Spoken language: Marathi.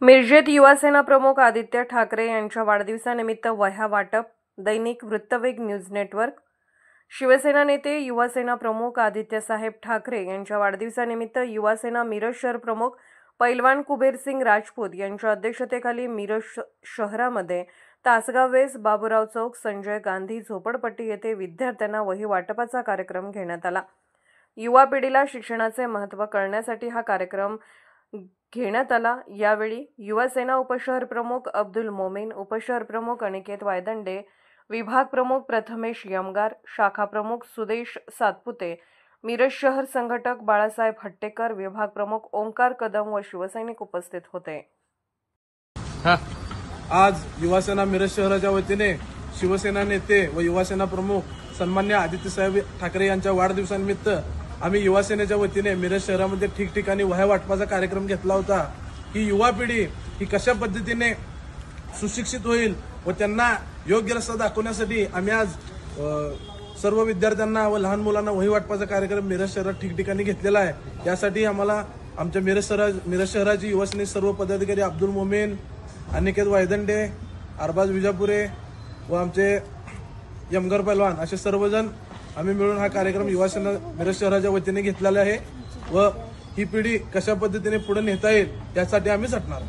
मिरजेत युवासेना प्रमुख आदित्य ठाकरे यांच्या वाढदिवसानिमित्त वह्या वाटप. दैनिक वृत्तवेग न्यूज नेटवर्क. शिवसेना नेते युवासेना प्रमुख आदित्यसाहेब ठाकरे यांच्या वाढदिवसानिमित्त युवासेना मिरज शहर प्रमुख पैलवान कुबेरसिंग राजपूत यांच्या अध्यक्षतेखाली मिरज शहरामध्ये तासगाव वेस, बाबूराव चौक, संजय गांधी झोपडपट्टी येथे विद्यार्थ्यांना वही वाटपाचा कार्यक्रम घेण्यात आला. युवा पिढीला शिक्षणाचे महत्त्व कळण्यासाठी हा कार्यक्रम घेण्यात आला. यावेळी युवासेना उपशहर प्रमुख अब्दुल मोमीन, उपशहर प्रमुख अनिकेत वायदंडे, विभाग प्रमुख प्रथमेश यमगार, शाखा प्रमुख सुदेश सातपुते, मिरज शहर संघटक बाळासाहेब हट्टेकर, विभाग प्रमुख ओंकार कदम व शिवसैनिक उपस्थित होते. आज युवासेना मिरज शहराच्या वतीने शिवसेना नेते व युवासेना प्रमुख सन्मान्य आदित्यसाहेब ठाकरे यांच्या वाढदिवसानिमित्त आम्ही युवासेनेच्या वतीने मिरज शहरामध्ये ठिकठिकाणी वह्या वाटपाचा कार्यक्रम घेतला होता. ही युवा पिढी ही कशा पद्धतीने सुशिक्षित होईल व त्यांना योग्य रस्ता दाखवण्यासाठी आम्ही आज सर्व विद्यार्थ्यांना व लहान मुलांना वही वाटपाचा कार्यक्रम मिरज शहरात ठिकठिकाणी घेतलेला आहे. यासाठी आम्हाला आमच्या मिरज शहराची युवासेने सर्व पदाधिकारी अब्दुल मोमीन, अनिकेत वायदंडे, अरबाज विजापुरे व आमचे यमगार पैलवान असे सर्वजण आम्ही मिळून हा कार्यक्रम युवासेना मिरज शहराच्या वतीने घेतलेला आहे व ही पिढी कशा पद्धतीने पुढे नेता येईल यासाठी आम्ही झटणार.